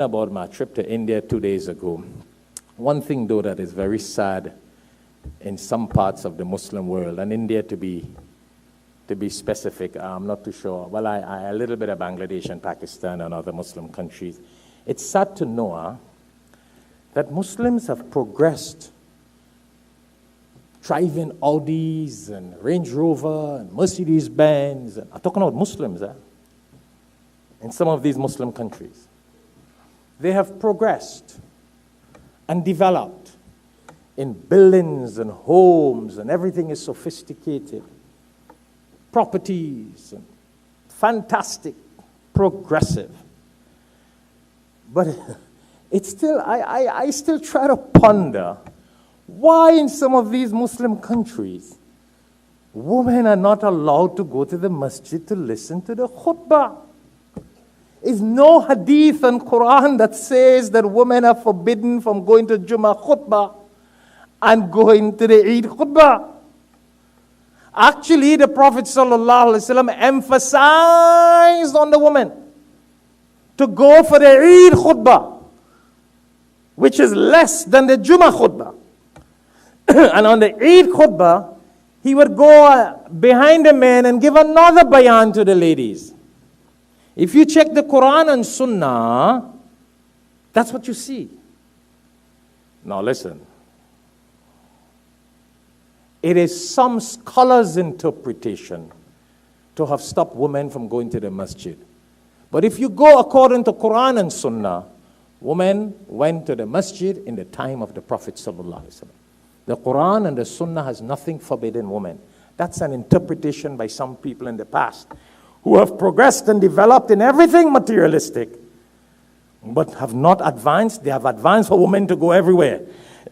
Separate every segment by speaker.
Speaker 1: About my trip to India 2 days ago. One thing, though, that is very sad in some parts of the Muslim world, and India to be specific, I'm not too sure. Well, I a little bit of Bangladesh and Pakistan and other Muslim countries. It's sad to know that Muslims have progressed, driving Audis and Range Rover and Mercedes Benz. I'm talking about Muslims, in some of these Muslim countries. They have progressed and developed in buildings and homes, and everything is sophisticated. Properties, and fantastic, progressive. But it's still, I still try to ponder why in some of these Muslim countries, women are not allowed to go to the masjid to listen to the khutbah. Is no hadith and Quran that says that women are forbidden from going to Jummah khutbah and going to the Eid khutbah. Actually, the Prophet ﷺ emphasized on the woman to go for the Eid khutbah, which is less than the Jummah khutbah. And on the Eid khutbah, he would go behind the men and give another bayan to the ladies. If you check the Quran and Sunnah, that's what you see. Now listen. It is some scholars' interpretation to have stopped women from going to the masjid. But if you go according to Quran and Sunnah, women went to the masjid in the time of the Prophet ﷺ. The Quran and the Sunnah has nothing forbidding women. That's an interpretation by some people in the past who have progressed and developed in everything materialistic, but have not advanced. They have advanced for women to go everywhere.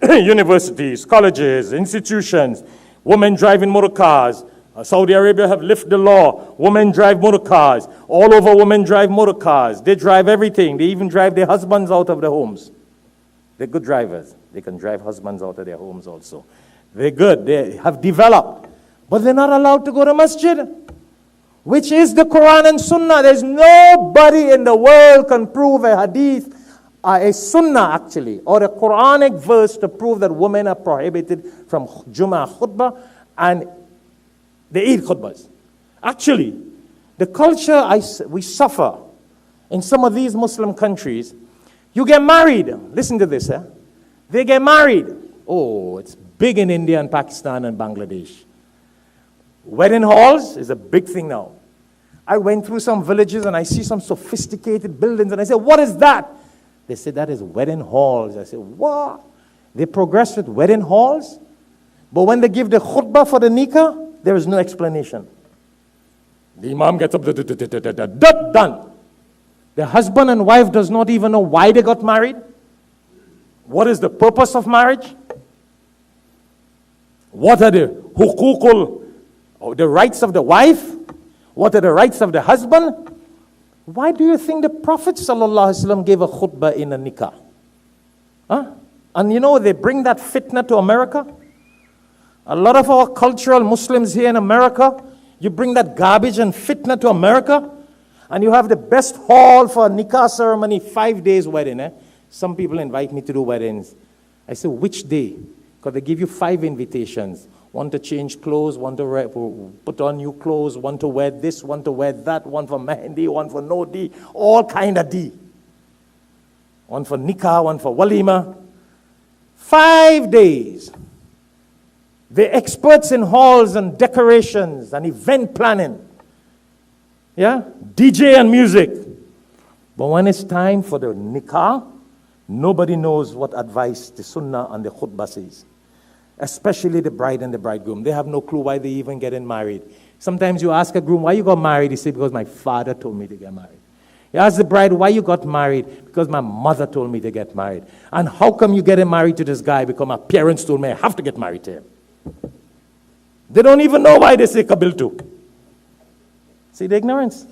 Speaker 1: Universities, colleges, institutions, women driving motor cars. Saudi Arabia have lifted the law. Women drive motor cars. All over, women drive motor cars. They drive everything. They even drive their husbands out of their homes. They're good drivers. They can drive husbands out of their homes also. They're good. They have developed. But they're not allowed to go to masjid, which is the Quran and Sunnah. There's nobody in the world can prove a hadith, a Sunnah actually, or a Quranic verse to prove that women are prohibited from Jummah khutbah and the Eid khutbahs. Actually, the culture we suffer in some of these Muslim countries, you get married. Listen to this, They get married. Oh, it's big in India and Pakistan and Bangladesh. Wedding halls is a big thing now. I went through some villages and I see some sophisticated buildings and I said, what is that? They said, that is wedding halls. I said, what? They progress with wedding halls? But when they give the khutbah for the nikah, there is no explanation. The imam gets up, done. The husband and wife does not even know why they got married. What is the purpose of marriage? What are the hukukul, or the rights of the wife? What are the rights of the husband? Why do you think the Prophet ﷺ gave a khutbah in a nikah? And you know, they bring that fitna to America. A lot of our cultural Muslims here in America, you bring that garbage and fitna to America, and you have the best hall for a nikah ceremony, 5 days wedding. Some people invite me to do weddings. I say, which day? Because they give you 5 invitations. One to change clothes, one to put on new clothes, one to wear this, one to wear that, one for mehendi, one for no di, all kind of di. One for nikah, one for walima. 5 days. They're experts in halls and decorations and event planning. Yeah? DJ and music. But when it's time for the nikah, nobody knows what advice the sunnah and the khutbah says. Especially the bride and the bridegroom. They have no clue why they even getting married. Sometimes you ask a groom, why you got married? He says, because my father told me to get married. You ask the bride, why you got married? Because my mother told me to get married. And how come you getting married to this guy? Because my parents told me I have to get married to him. They don't even know why they say kabiltu. See the ignorance?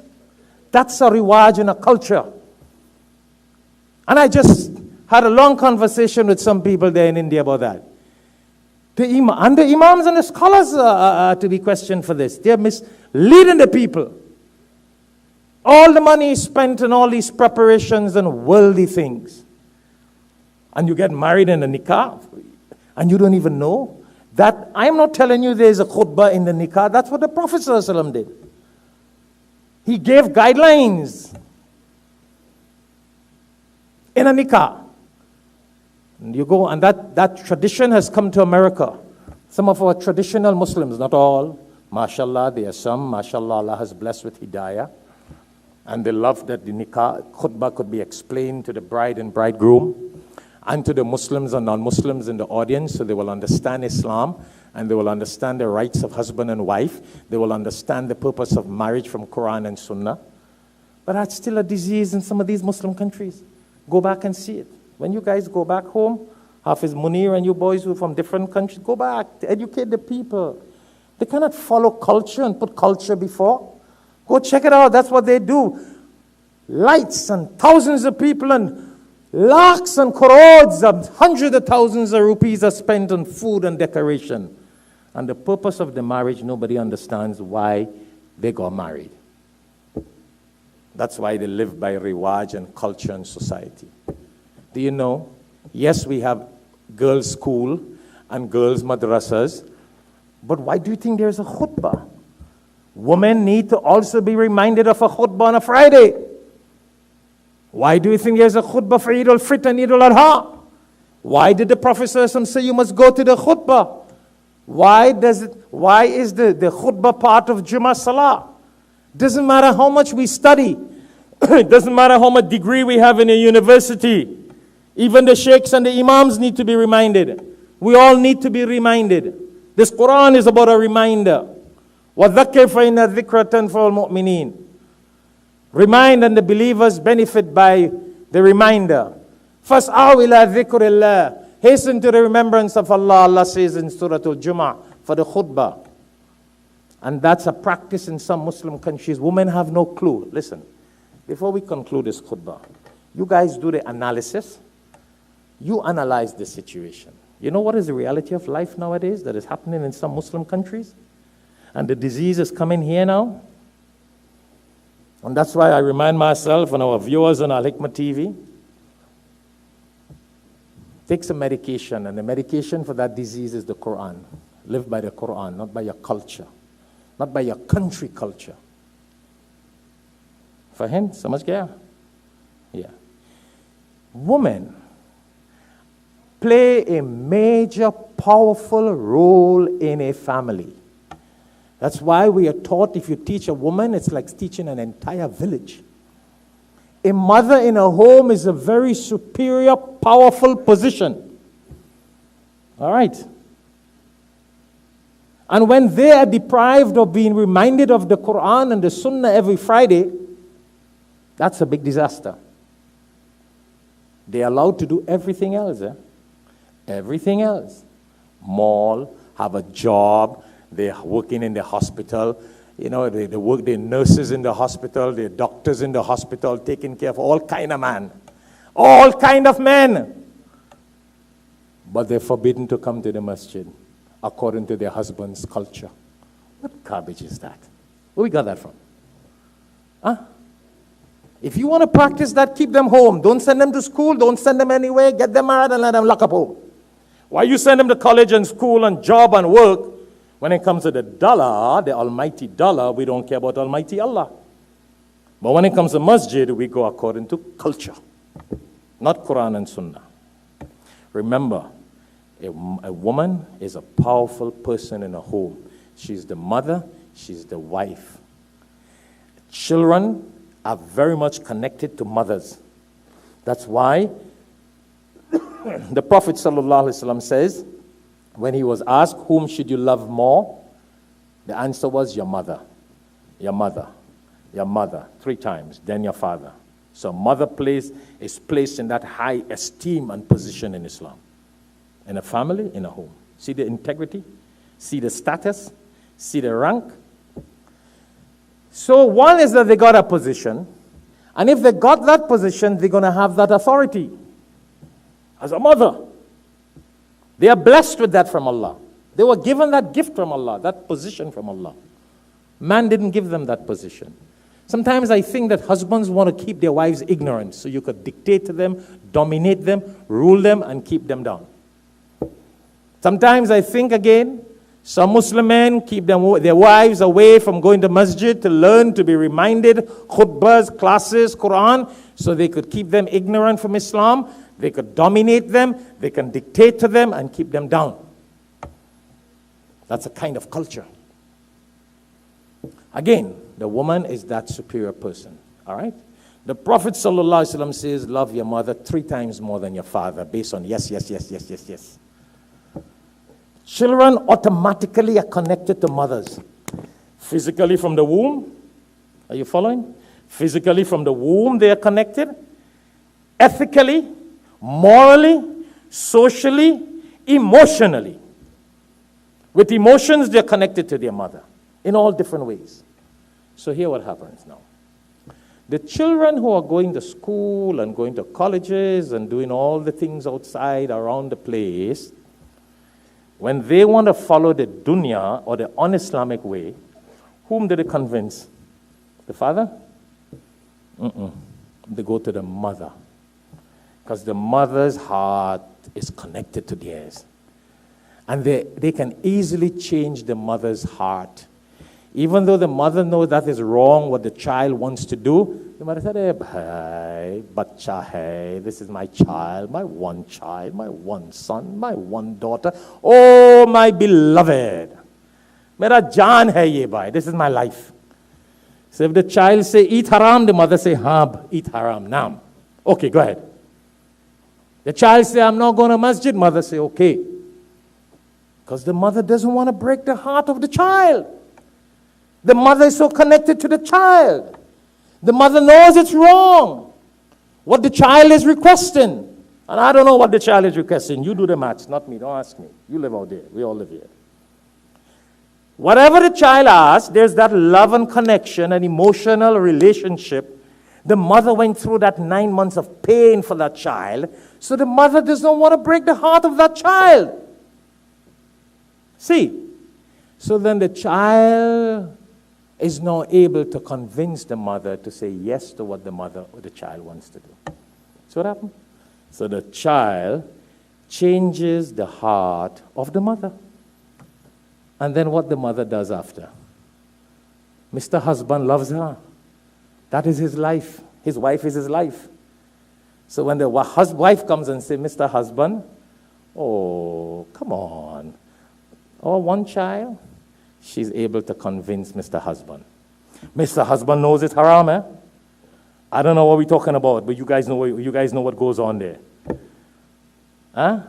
Speaker 1: That's a riwaj in a culture. And I just had a long conversation with some people there in India about that. The imams and the scholars are to be questioned for this. They are misleading the people. All the money is spent on all these preparations and worldly things. And you get married in a nikah, and you don't even know that. I'm not telling you there's a khutbah in the nikah. That's what the Prophet ﷺ did. He gave guidelines in a nikah. And you go, and that tradition has come to America. Some of our traditional Muslims, not all, mashallah, there are some, mashallah, Allah has blessed with hidayah. And they love that the nikah khutbah could be explained to the bride and bridegroom and to the Muslims and non-Muslims in the audience, so they will understand Islam and they will understand the rights of husband and wife. They will understand the purpose of marriage from Quran and Sunnah. But that's still a disease in some of these Muslim countries. Go back and see it. When you guys go back home, Hafiz Munir and you boys who are from different countries, go back to educate the people. They cannot follow culture and put culture before. Go check it out. That's what they do. Lights and thousands of people and lakhs and crores and hundreds of thousands of rupees are spent on food and decoration. And the purpose of the marriage, nobody understands why they got married. That's why they live by riwaj and culture and society. Do you know? Yes, we have girls' school and girls' madrasas. But why do you think there's a khutbah? Women need to also be reminded of a khutbah on a Friday. Why do you think there's a khutbah for Eid al-Fitr and Eid al-Adha? Why did the Prophet ﷺ say you must go to the khutbah? Why is the khutbah part of Jummah Salah? Doesn't matter how much we study. It doesn't matter how much degree we have in a university. Even the sheikhs and the imams need to be reminded. We all need to be reminded. This Quran is about a reminder. وَذَكِّرْ فَإِنَّ الذِّكْرَ تَنْفَعُ الْمُؤْمِنِينَ. Remind, and the believers benefit by the reminder. فَاسْعَوْا إِلَى ذِكْرِ اللَّهِ. Hasten to the remembrance of Allah. Allah says in Surah Al-Jumu'ah for the khutbah. And that's a practice in some Muslim countries. Women have no clue. Listen, before we conclude this khutbah, you guys do the analysis. You analyze the situation. You know what is the reality of life nowadays that is happening in some Muslim countries? And the disease is coming here now. And that's why I remind myself and our viewers on alhikmattv, take some medication, and the medication for that disease is the Quran. Live by the Quran, not by your culture, not by your country culture. Fahim? Samajh gaya? Yeah. Women play a major, powerful role in a family. That's why we are taught if you teach a woman, it's like teaching an entire village. A mother in a home is a very superior, powerful position. All right. And when they are deprived of being reminded of the Quran and the Sunnah every Friday, that's a big disaster. They're allowed to do everything else. Everything else. Mall, have a job, they're working in the hospital, you know, they work, they're nurses in the hospital, they're doctors in the hospital, taking care of all kind of man. All kind of men. But they're forbidden to come to the masjid according to their husband's culture. What garbage is that? Where we got that from? Huh? If you want to practice that, keep them home. Don't send them to school. Don't send them anywhere. Get them married and let them lock up home. Why you send them to college and school and job and work? When it comes to the dollar, the almighty dollar, we don't care about almighty Allah. But when it comes to masjid, we go according to culture, not Quran and Sunnah. Remember, a woman is a powerful person in a home. She's the mother, she's the wife. Children are very much connected to mothers. That's why the Prophet ﷺ says, when he was asked, whom should you love more? The answer was your mother, your mother, your mother, 3 times, then your father. So mother is placed in that high esteem and position in Islam. In a family, in a home. See the integrity? See the status? See the rank? So one is that they got a position, and if they got that position, they're going to have that authority as a mother. They are blessed with that from Allah. They were given that gift from Allah, that position from Allah. Man didn't give them that position. Sometimes I think that husbands want to keep their wives ignorant so you could dictate to them, dominate them, rule them, and keep them down. Sometimes I think again, some Muslim men keep their wives away from going to masjid to learn, to be reminded, khutbahs, classes, Quran, so they could keep them ignorant from Islam, they could dominate them, they can dictate to them and keep them down. That's a kind of culture. Again, the woman is that superior person, all right? The Prophet ﷺ says, love your mother 3 times more than your father, based on yes, yes, yes, yes, yes, yes. Children automatically are connected to mothers. Physically from the womb, are you following? Physically from the womb they are connected. Ethically, morally, socially, emotionally. With emotions, they're connected to their mother in all different ways. So here what happens now. The children who are going to school and going to colleges and doing all the things outside around the place, when they want to follow the dunya or the un-Islamic way, whom do they convince? The father? They go to the mother. Because the mother's heart is connected to theirs. And they can easily change the mother's heart. Even though the mother knows that is wrong, what the child wants to do, the mother said, hey, bacha hai, this is my child, my one son, my one daughter. Oh, my beloved. Mera jaan hai ye bhai, this is my life. So if the child say, eat haram, the mother say, haan, eat haram, naam. Okay, go ahead. The child say, I'm not going to masjid, mother say, okay. Because the mother doesn't want to break the heart of the child. The mother is so connected to the child. The mother knows it's wrong. What the child is requesting. And I don't know what the child is requesting. You do the maths, not me. Don't ask me. You live out there. We all live here. Whatever the child asks, there's that love and connection and emotional relationship. The mother went through that 9 months of pain for that child. So the mother does not want to break the heart of that child. See? So then the child is now able to convince the mother to say yes to what the mother or the child wants to do. So what happened? So the child changes the heart of the mother. And then what the mother does after? Mr. Husband loves her. That is his life. His wife is his life. So when the wife comes and says, Mr. Husband, oh, come on. Oh, one child? She's able to convince Mr. Husband. Mr. Husband knows it's haram, eh? I don't know what we're talking about, but you guys know what goes on there. Huh?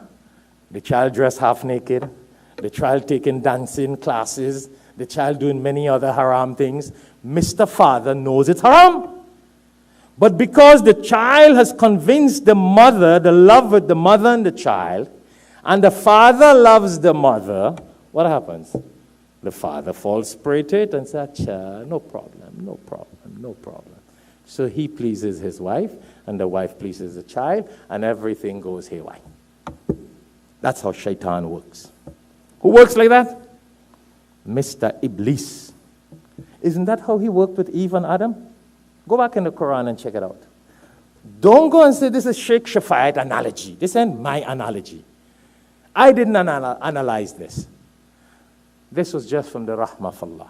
Speaker 1: The child dressed half naked, the child taking dancing classes, the child doing many other haram things. Mr. Father knows it's haram. But because the child has convinced the mother, the love with the mother and the child, and the father loves the mother, what happens? The father falls prey to it and says, no problem, no problem, no problem. So he pleases his wife, and the wife pleases the child, and everything goes haywire. That's how shaitan works. Who works like that? Mr. Iblis. Isn't that how he worked with Eve and Adam? Go back in the Quran and check it out. Don't go and say this is Shaikh Shafayat analogy. This ain't my analogy. I didn't analyze this. This was just from the rahmah of Allah.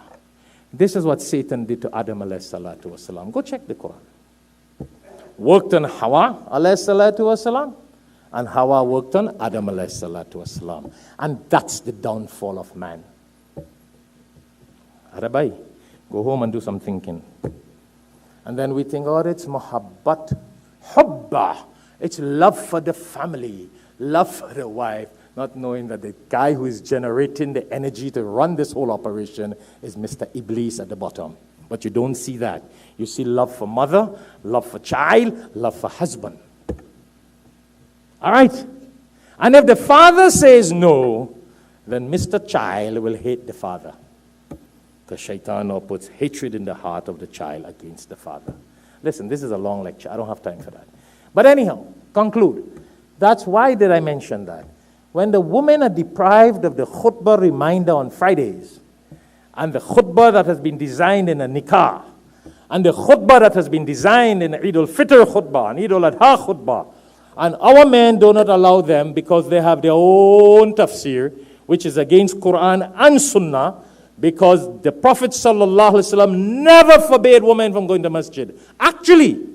Speaker 1: This is what Satan did to Adam alayhi salatu wasalam. Go check the Quran. Worked on Hawa alayhi salatu wasalam, and Hawa worked on Adam alayhi salatu wasalam. And that's the downfall of man. Arabai, go home and do some thinking. And then we think, oh, it's muhabbat, hubba. It's love for the family, love for the wife. Not knowing that the guy who is generating the energy to run this whole operation is Mr. Iblis at the bottom. But you don't see that. You see love for mother, love for child, love for husband. All right? And if the father says no, then Mr. Child will hate the father. Because shaitan now puts hatred in the heart of the child against the father. Listen, this is a long lecture. I don't have time for that. But anyhow, conclude. That's why did I mention that? When the women are deprived of the khutbah reminder on Fridays, and the khutbah that has been designed in a nikah, and the khutbah that has been designed in Eid al-Fitr khutbah and Eid al-Adha khutbah. And our men do not allow them because they have their own tafsir, which is against Quran and Sunnah, because the Prophet ﷺ never forbade women from going to masjid. Actually,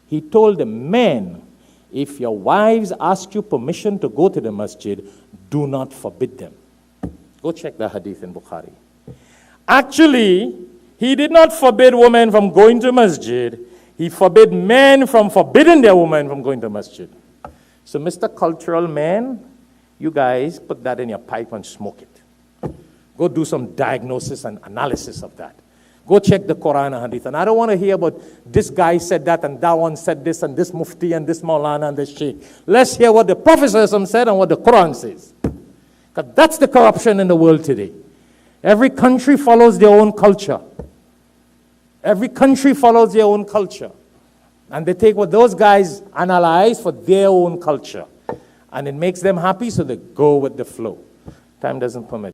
Speaker 1: he told the men, if your wives ask you permission to go to the masjid, do not forbid them. Go check the hadith in Bukhari. Actually, he did not forbid women from going to masjid. He forbid men from forbidding their women from going to masjid. So, Mr. Cultural Man, you guys put that in your pipe and smoke it. Go do some diagnosis and analysis of that. Go check the Quran and Hadith. And I don't want to hear about this guy said that and that one said this and this Mufti and this Maulana and this Sheikh. Let's hear what the Prophet said and what the Quran says. Because that's the corruption in the world today. Every country follows their own culture. Every country follows their own culture. And they take what those guys analyze for their own culture. And it makes them happy, so they go with the flow. Time doesn't permit.